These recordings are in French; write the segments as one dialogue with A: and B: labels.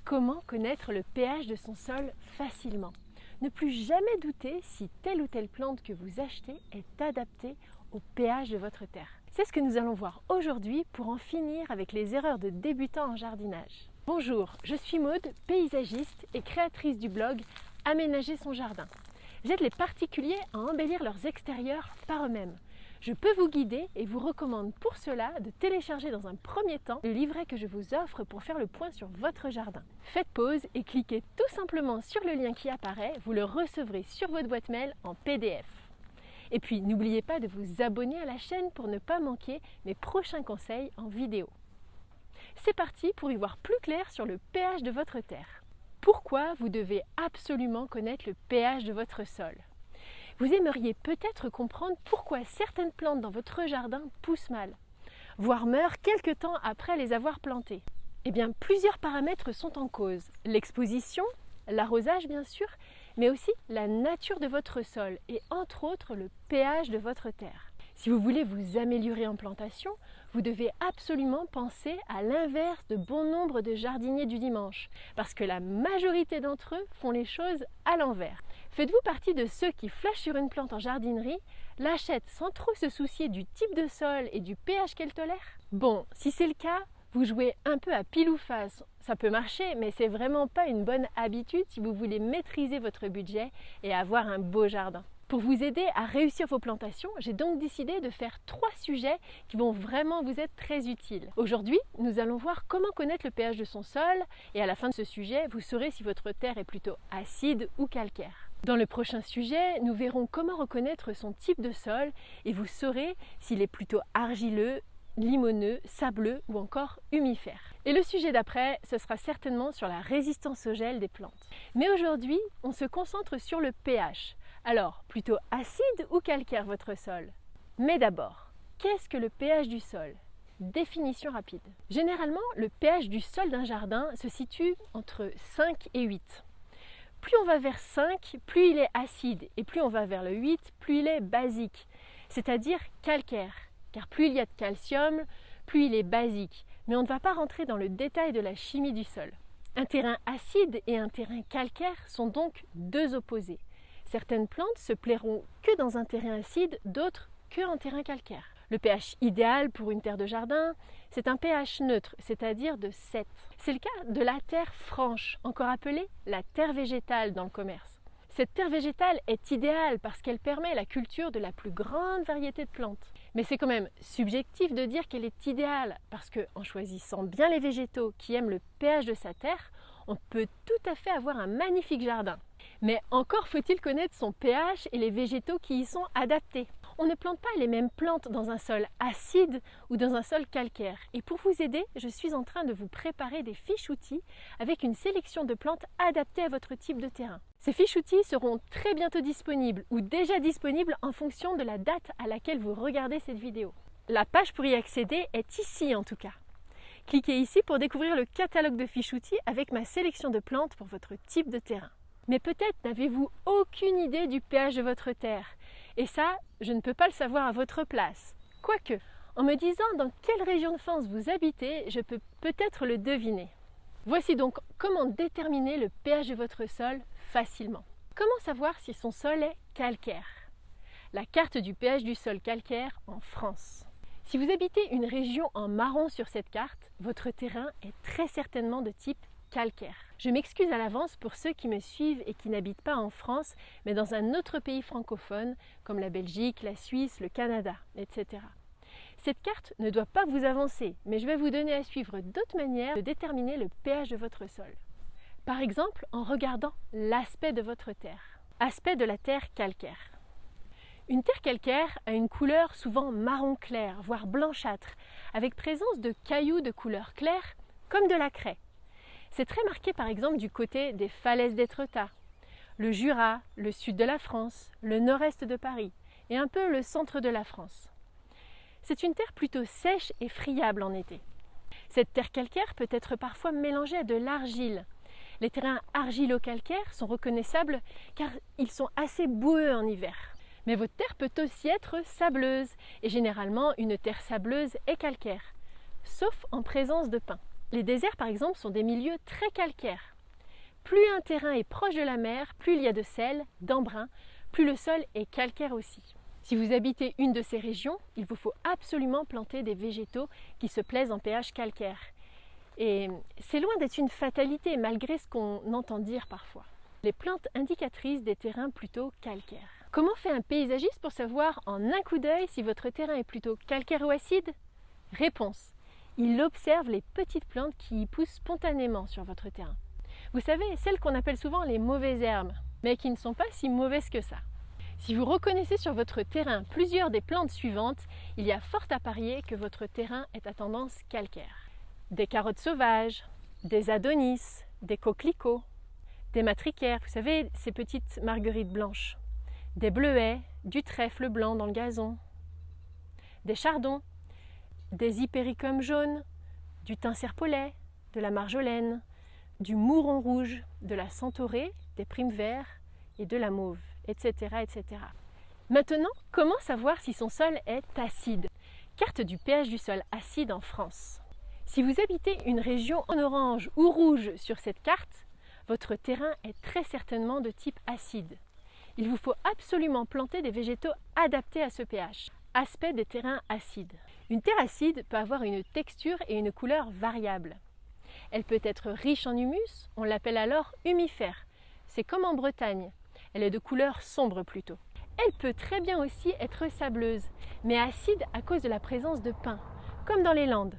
A: Comment connaître le pH de son sol facilement? Ne plus jamais douter si telle ou telle plante que vous achetez est adaptée au pH de votre terre. C'est ce que nous allons voir aujourd'hui pour en finir avec les erreurs de débutants en jardinage. Bonjour, je suis Maude, paysagiste et créatrice du blog Aménager son jardin. J'aide les particuliers à embellir leurs extérieurs par eux-mêmes. Je peux vous guider et vous recommande pour cela de télécharger dans un premier temps le livret que je vous offre pour faire le point sur votre jardin. Faites pause et cliquez tout simplement sur le lien qui apparaît, vous le recevrez sur votre boîte mail en PDF. Et puis n'oubliez pas de vous abonner à la chaîne pour ne pas manquer mes prochains conseils en vidéo. C'est parti pour y voir plus clair sur le pH de votre terre. Pourquoi vous devez absolument connaître le pH de votre sol? Vous aimeriez peut-être comprendre pourquoi certaines plantes dans votre jardin poussent mal, voire meurent quelque temps après les avoir plantées. Eh bien, plusieurs paramètres sont en cause. L'exposition, l'arrosage bien sûr, mais aussi la nature de votre sol et entre autres le pH de votre terre. Si vous voulez vous améliorer en plantation, vous devez absolument penser à l'inverse de bon nombre de jardiniers du dimanche, parce que la majorité d'entre eux font les choses à l'envers. Faites-vous partie de ceux qui flashent sur une plante en jardinerie, l'achètent sans trop se soucier du type de sol et du pH qu'elle tolère? Bon, si c'est le cas, vous jouez un peu à pile ou face. Ça peut marcher, mais c'est vraiment pas une bonne habitude si vous voulez maîtriser votre budget et avoir un beau jardin. Pour vous aider à réussir vos plantations, j'ai donc décidé de faire 3 sujets qui vont vraiment vous être très utiles. Aujourd'hui, nous allons voir comment connaître le pH de son sol et à la fin de ce sujet, vous saurez si votre terre est plutôt acide ou calcaire. Dans le prochain sujet, nous verrons comment reconnaître son type de sol et vous saurez s'il est plutôt argileux, limoneux, sableux ou encore humifère. Et le sujet d'après, ce sera certainement sur la résistance au gel des plantes. Mais aujourd'hui, on se concentre sur le pH. Alors, plutôt acide ou calcaire votre sol? Mais d'abord, qu'est-ce que le pH du sol? Définition rapide. Généralement, le pH du sol d'un jardin se situe entre 5 et 8. Plus on va vers 5, plus il est acide, et plus on va vers le 8, plus il est basique, c'est-à-dire calcaire. Car plus il y a de calcium, plus il est basique. Mais on ne va pas rentrer dans le détail de la chimie du sol. Un terrain acide et un terrain calcaire sont donc deux opposés. Certaines plantes se plairont que dans un terrain acide, d'autres que en terrain calcaire. Le pH idéal pour une terre de jardin, c'est un pH neutre, c'est-à-dire de 7. C'est le cas de la terre franche, encore appelée la terre végétale dans le commerce. Cette terre végétale est idéale parce qu'elle permet la culture de la plus grande variété de plantes. Mais c'est quand même subjectif de dire qu'elle est idéale parce qu'en choisissant bien les végétaux qui aiment le pH de sa terre, on peut tout à fait avoir un magnifique jardin. Mais encore faut-il connaître son pH et les végétaux qui y sont adaptés. On ne plante pas les mêmes plantes dans un sol acide ou dans un sol calcaire. Et pour vous aider, je suis en train de vous préparer des fiches outils avec une sélection de plantes adaptées à votre type de terrain. Ces fiches outils seront très bientôt disponibles ou déjà disponibles en fonction de la date à laquelle vous regardez cette vidéo. La page pour y accéder est ici en tout cas. Cliquez ici pour découvrir le catalogue de fiches outils avec ma sélection de plantes pour votre type de terrain. Mais peut-être n'avez-vous aucune idée du pH de votre terre. Et ça, je ne peux pas le savoir à votre place. Quoique, en me disant dans quelle région de France vous habitez, je peux peut-être le deviner. Voici donc comment déterminer le pH de votre sol facilement. Comment savoir si son sol est calcaire? La carte du pH du sol calcaire en France. Si vous habitez une région en marron sur cette carte, votre terrain est très certainement de type calcaire. Je m'excuse à l'avance pour ceux qui me suivent et qui n'habitent pas en France, mais dans un autre pays francophone, comme la Belgique, la Suisse, le Canada, etc. Cette carte ne doit pas vous avancer, mais je vais vous donner à suivre d'autres manières de déterminer le pH de votre sol. Par exemple, en regardant l'aspect de votre terre. Aspect de la terre calcaire. Une terre calcaire a une couleur souvent marron clair, voire blanchâtre, avec présence de cailloux de couleur claire, comme de la craie. C'est très marqué par exemple du côté des falaises d'Étretat, le Jura, le sud de la France, le nord-est de Paris et un peu le centre de la France. C'est une terre plutôt sèche et friable en été. Cette terre calcaire peut être parfois mélangée à de l'argile. Les terrains argilo-calcaires sont reconnaissables car ils sont assez boueux en hiver. Mais votre terre peut aussi être sableuse et généralement une terre sableuse est calcaire, sauf en présence de pins. Les déserts par exemple sont des milieux très calcaires. Plus un terrain est proche de la mer, plus il y a de sel, d'embrun, plus le sol est calcaire aussi. Si vous habitez une de ces régions, il vous faut absolument planter des végétaux qui se plaisent en pH calcaire. Et c'est loin d'être une fatalité malgré ce qu'on entend dire parfois. Les plantes indicatrices des terrains plutôt calcaires. Comment fait un paysagiste pour savoir en un coup d'œil si votre terrain est plutôt calcaire ou acide? Réponse: il observe les petites plantes qui y poussent spontanément sur votre terrain. Vous savez, celles qu'on appelle souvent les mauvaises herbes, mais qui ne sont pas si mauvaises que ça. Si vous reconnaissez sur votre terrain plusieurs des plantes suivantes, il y a fort à parier que votre terrain est à tendance calcaire. Des carottes sauvages, des adonis, des coquelicots, des matricaires, vous savez, ces petites marguerites blanches, des bleuets, du trèfle blanc dans le gazon, des chardons, des hypéricums jaunes, du thym serpolet, de la marjolaine, du mouron rouge, de la centaurée, des primes verts et de la mauve, etc., etc. Maintenant, comment savoir si son sol est acide? Carte du pH du sol acide en France. Si vous habitez une région en orange ou rouge sur cette carte, votre terrain est très certainement de type acide. Il vous faut absolument planter des végétaux adaptés à ce pH. Aspect des terrains acides. Une terre acide peut avoir une texture et une couleur variables. Elle peut être riche en humus, on l'appelle alors humifère. C'est comme en Bretagne. Elle est de couleur sombre plutôt. Elle peut très bien aussi être sableuse, mais acide à cause de la présence de pin, comme dans les Landes.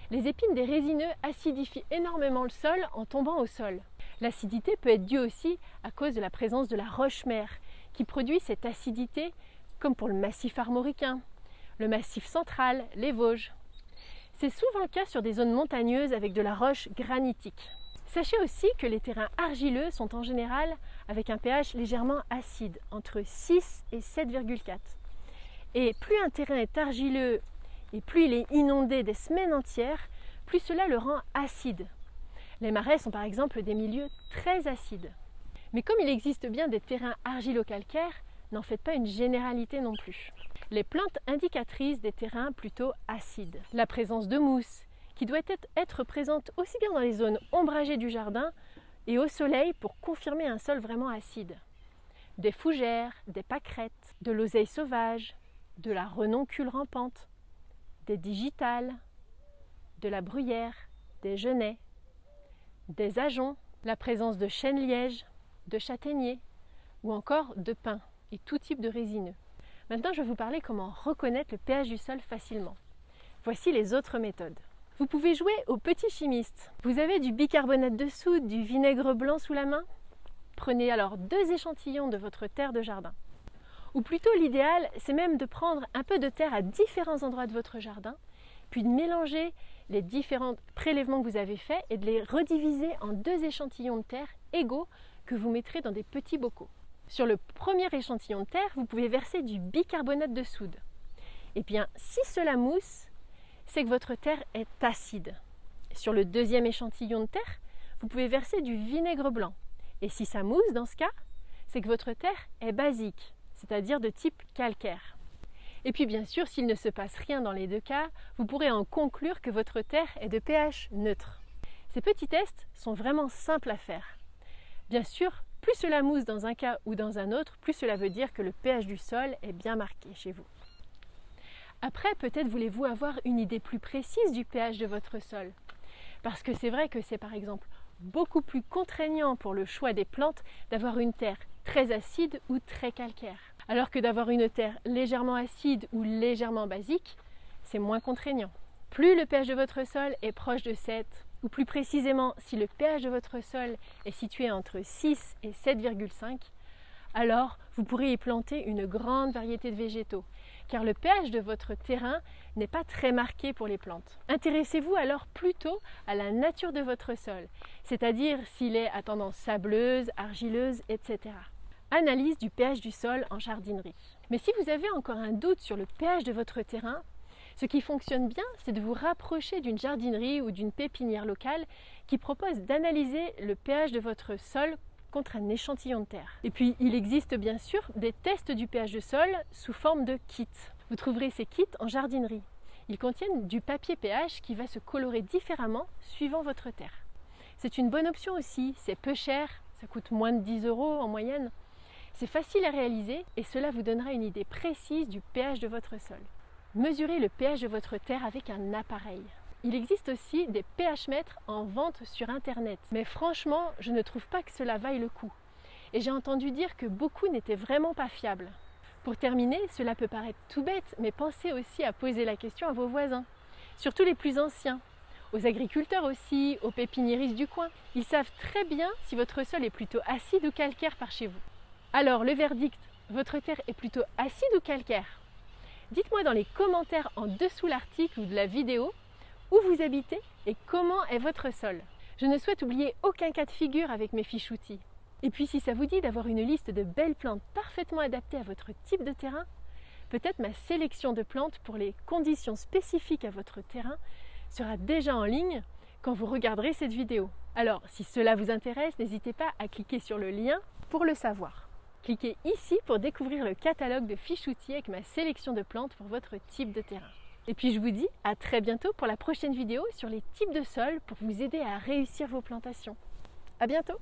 A: Les épines des résineux acidifient énormément le sol en tombant au sol. L'acidité peut être due aussi à cause de la présence de la roche-mère, qui produit cette acidité comme pour le massif armoricain, le massif central, les Vosges. C'est souvent le cas sur des zones montagneuses avec de la roche granitique. Sachez aussi que les terrains argileux sont en général avec un pH légèrement acide, entre 6 et 7,4. Et plus un terrain est argileux et plus il est inondé des semaines entières, plus cela le rend acide. Les marais sont par exemple des milieux très acides. Mais comme il existe bien des terrains argilo-calcaires, n'en faites pas une généralité non plus. Les plantes indicatrices des terrains plutôt acides. La présence de mousse, qui doit être présente aussi bien dans les zones ombragées du jardin et au soleil pour confirmer un sol vraiment acide. Des fougères, des pâquerettes, de l'oseille sauvage, de la renoncule rampante, des digitales, de la bruyère, des genêts, des ajoncs, la présence de chêne-liège, de châtaignier ou encore de pin et tout type de résineux. Maintenant, je vais vous parler comment reconnaître le pH du sol facilement. Voici les autres méthodes. Vous pouvez jouer au petit chimiste. Vous avez du bicarbonate de soude, du vinaigre blanc sous la main? Prenez alors 2 échantillons de votre terre de jardin. Ou plutôt l'idéal, c'est même de prendre un peu de terre à différents endroits de votre jardin, puis de mélanger les différents prélèvements que vous avez faits et de les rediviser en 2 échantillons de terre égaux que vous mettrez dans des petits bocaux. Sur le premier échantillon de terre, vous pouvez verser du bicarbonate de soude. Et bien, si cela mousse, c'est que votre terre est acide. Sur le deuxième échantillon de terre, vous pouvez verser du vinaigre blanc. Et si ça mousse dans ce cas, c'est que votre terre est basique, c'est-à-dire de type calcaire. Et puis bien sûr, s'il ne se passe rien dans les 2 cas, vous pourrez en conclure que votre terre est de pH neutre. Ces petits tests sont vraiment simples à faire. Bien sûr, plus cela mousse dans un cas ou dans un autre, plus cela veut dire que le pH du sol est bien marqué chez vous. Après, peut-être voulez-vous avoir une idée plus précise du pH de votre sol. Parce que c'est vrai que c'est par exemple beaucoup plus contraignant pour le choix des plantes d'avoir une terre très acide ou très calcaire. Alors que d'avoir une terre légèrement acide ou légèrement basique, c'est moins contraignant. Plus le pH de votre sol est proche de 7, ou plus précisément si le pH de votre sol est situé entre 6 et 7,5, alors vous pourrez y planter une grande variété de végétaux, car le pH de votre terrain n'est pas très marqué pour les plantes. Intéressez-vous alors plutôt à la nature de votre sol, c'est-à-dire s'il est à tendance sableuse, argileuse, etc. Analyse du pH du sol en jardinerie. Mais si vous avez encore un doute sur le pH de votre terrain, ce qui fonctionne bien, c'est de vous rapprocher d'une jardinerie ou d'une pépinière locale qui propose d'analyser le pH de votre sol contre un échantillon de terre. Et puis, il existe bien sûr des tests du pH de sol sous forme de kits. Vous trouverez ces kits en jardinerie. Ils contiennent du papier pH qui va se colorer différemment suivant votre terre. C'est une bonne option aussi, c'est peu cher, ça coûte moins de 10 € en moyenne. C'est facile à réaliser et cela vous donnera une idée précise du pH de votre sol. Mesurez le pH de votre terre avec un appareil. Il existe aussi des pH mètres en vente sur internet, mais franchement, je ne trouve pas que cela vaille le coup. Et j'ai entendu dire que beaucoup n'étaient vraiment pas fiables. Pour terminer, cela peut paraître tout bête, mais pensez aussi à poser la question à vos voisins, surtout les plus anciens, aux agriculteurs aussi, aux pépiniéristes du coin. Ils savent très bien si votre sol est plutôt acide ou calcaire par chez vous. Alors, le verdict, votre terre est plutôt acide ou calcaire? Dites-moi dans les commentaires en dessous l'article ou de la vidéo où vous habitez et comment est votre sol. Je ne souhaite oublier aucun cas de figure avec mes fiches outils. Et puis si ça vous dit d'avoir une liste de belles plantes parfaitement adaptées à votre type de terrain, peut-être ma sélection de plantes pour les conditions spécifiques à votre terrain sera déjà en ligne quand vous regarderez cette vidéo. Alors, si cela vous intéresse, n'hésitez pas à cliquer sur le lien pour le savoir. Cliquez ici pour découvrir le catalogue de fiches outils avec ma sélection de plantes pour votre type de terrain. Et puis je vous dis à très bientôt pour la prochaine vidéo sur les types de sols pour vous aider à réussir vos plantations. À bientôt!